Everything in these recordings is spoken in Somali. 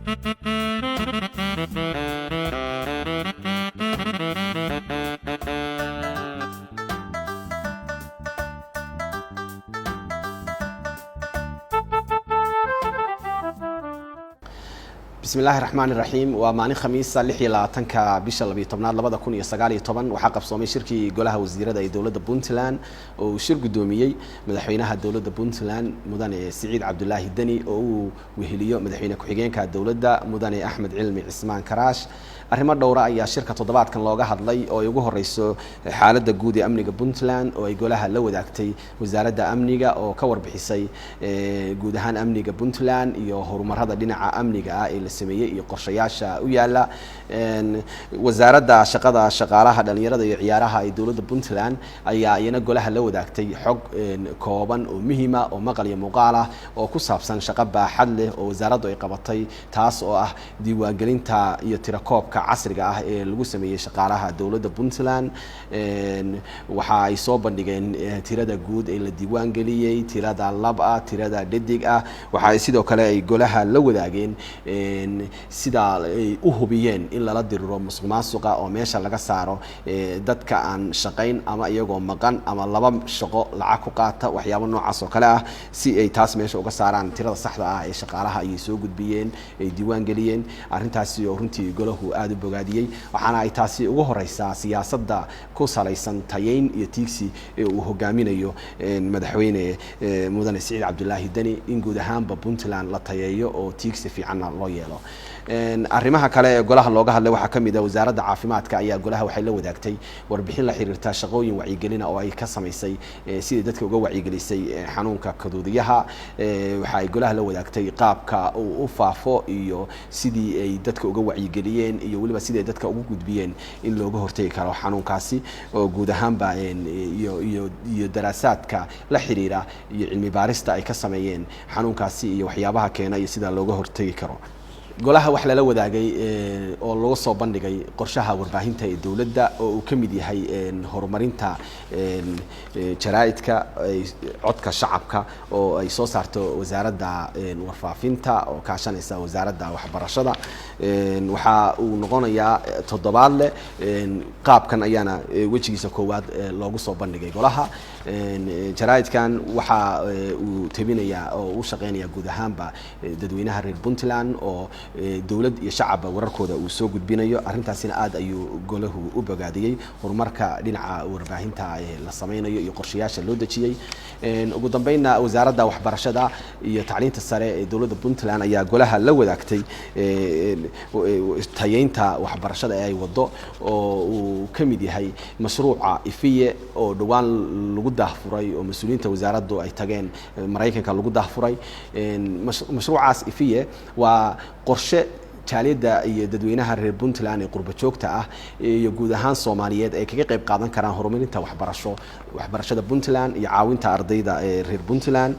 بسم الله الرحمن الرحيم ومالين خميس لحية لاتنكا بيشا لبي طبناد لبدا كون يساقالي طبن وحاقب صومي شركي قولها وزيرة دا دولة بونتلان وشرق دوميي مدحوينها دولة بونتلان مداني سعيد عبد الله الدني وهليو مدحوينة كحيجين كدولة دا مداني أحمد علمي عثمان كراش arrimo dhowr ah ayaa shirka toddobaadkan looga hadlay oo ay ugu horeyso xaaladda guud ee amniga Puntland oo ay golaha la wadaagtay wasaaradda amniga oo ka warbixisay guud ahaan amniga Puntland iyo horumarada dhinaca amniga ah ee la sameeyay iyo qorshayaasha u yaala wasaaradda shaqaalaha dhalinyarada iyo ciyaaraha ee dawladda Puntland ayaa iyana golaha la wadaagtay xog kooban oo muhiim ah oo maqal iyo muuqaal ah oo ku saabsan shaqo baaxad leh oo wasaaraddu ay qabatay taas oo ah diiwaangelinta iyo tirakoobka casriga ah ee lagu sameeyay shaqaalaha dawladda Puntland waxa ay soo bandhigeen tirada guud ee la diiwaan galiyay tirada lab ah tirada dhadig ah waxa ay sidoo kale ay golaha la wadaageen sida ay u hubiyeen in lala diriro musuqmaasuqa oo meesha laga saaro dadka aan shaqayn ama iyagoo maqan ama laba shaqo lacag ku qaata waxyaabo noocaas oo kale ah si ay taas meesha uga saaraan tirada saxda ah ee shaqaalaha ay soo gudbiyeen ay diiwaan galiyeen arrintaasi oo runtii golahu aad u bogaadiyay waxaana ay taasi ugu horeysaa siyaasadda ku salaysan tayeyn iyo tiigsi ee uu hogaaminayo madaxweyne mudane Saciid Cabdullaahi Dani in guud ahaanba Puntland la tayeeyo oo tiigsi fiican loo yeelo arrimaha kale ee golaha looga hadlay waxa kamid ah wasaaradda caafimaadka ayaa golaha waxay la wadaagtay warbixin la xiriirta shaqooyin wacyigelin oo ay ka sameysay sidii dadka uga wacyigelisay xanuunka kaduudiyaha waxa ay golaha la wadaagtay qaabka uu u faafo iyo sidii ay dadka uga wacyigeliyeen iyo waliba sidii dadka ugu gudbiyeen in looga hortagi karo xanuunkaasi oo guud ahaanba iyo daraasaadka la xiriira iyo cilmi baarista ay ka sameeyeen xanuunkaasi iyo waxyaabaha keena iyo sida looga hortagi karo golaha wax la wadaagay oo lagu soo bandhigay qorshaha warbaahinta ee dawladda oo uu kamid yahay horumarinta jaraa'idka codka shacabka oo ay soo saarto wasaaradda warfaafinta oo kaashanaysa wasaaradda waxbarashada waxa uu noqonayaa toddobaadle qaabkan ayaana wajigiisa koowaad loogu soo bandhigay golaha jaraa'idkan waxa uu tabinayaa oo uu shaqeynaya guud ahaanba dadweynaha reer Puntland oo dawlad iyo shacabba wararkooda uu soo gudbinayo arrintaasina aad ayuu golahu u bogaadiyay horumarka dhinaca warbaahinta ee la sameeyo iyo qorshayaasha loo dajiyay ugu dambeynna wasaaradda waxbarashada iyo tacliinta sare ee dawladda Puntland ayaa golaha la wadaagtay tayeynta waxbarashada ee ay wado oo uu kamid yahay mashruuca ifiye oo dhawaan lagu daahfuray oo mas'uuliyiinta wasaaraddu ay tageen Mareykanka lagu daahfuray mashruucaas ifiye waa qorshe jaaliyada iyo dadweynaha reer Puntland ee qurba joogta ah iyo guud ahaan Soomaaliyeed ay kaga qayb qaadan karaan horumarinta waxbarashada Puntland iyo caawinta ardayda ee reer Puntland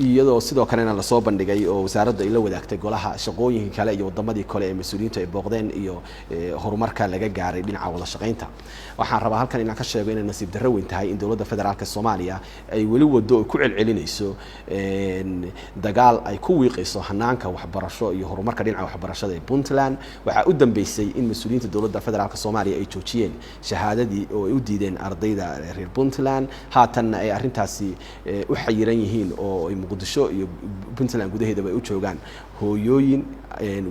iyadoo sidoo kalena la soo bandhigay oo wasaaradda ay la wadaagtay golaha shaqooyinka kale iyo wadamadii kale ee mas'uuliyiintu ay booqdeen iyo horumarka laga gaaray dhinaca wada shaqeynta waxaan rabaa halkan inaan ka sheego in nasiib darro weyn tahay in dawladda federaalka Soomaaliya ay wali wado ku celcelinayso dagaal ay ku wiiqayso hanaanka waxbarasho iyo horumarka dhinaca waxbarashada ee Puntland waxa u dambeysay in mas'uuliyiinta dawladda federaalka Soomaaliya ay joojiyeen shahaadadii oo ay u diideen ardayda reer Puntland haatanna ay arrintaasi u xayiran yihiin oo ay Muqdisho iyo Puntland gudaheedaba u joogaan hooyooyin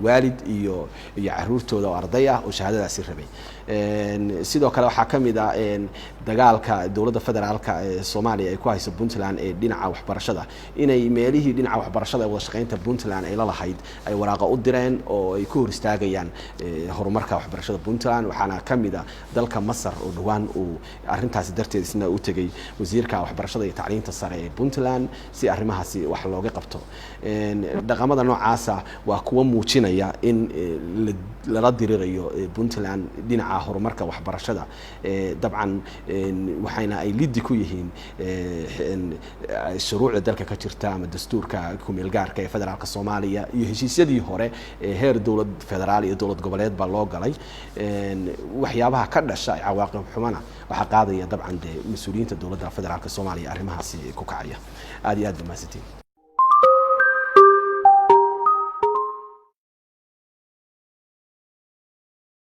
waalid iyo caruurtooda oo arday ah oo shahaadadaasi rabay sidoo kale waxa kamid ah dagaalka dawladda federaalka ee Soomaaliya ay ku hayso Puntland ee dhinaca waxbarashada inay meelihii dhinaca waxbarashada ee wada shaqeynta Puntland ay la lahayd ay waraaqa u direen oo ay ku hor istaagayaan horumarka waxbarashada Puntland waxaana kamid ah dalka Masar oo dhawaan uu arrintaasi darteed isna u tagay wasiirka waxbarashada iyo tacliinta sare ee Puntland si arrimahaasi wax looga qabto dhaqamada noocaas waa kuwa muujinaya in lala dirirayo Puntland dhinaca horumarka waxbarashada dabcan waxayna ay liddi ku yihiin shuruucda dalka ka jirta ama dastuurka ku meel gaarka ee federaalka Soomaaliya iyo heshiisyadii hore ee heer dawlad federaal iyo dawlad goboleed ba loo galay waxyaabaha ka dhashay cawaaqib xumana waxa qaadaya dabcan mas'uuliyiinta dawladda federaalka Soomaaliya arrimahaasi ku kacaya aad iyo aad ma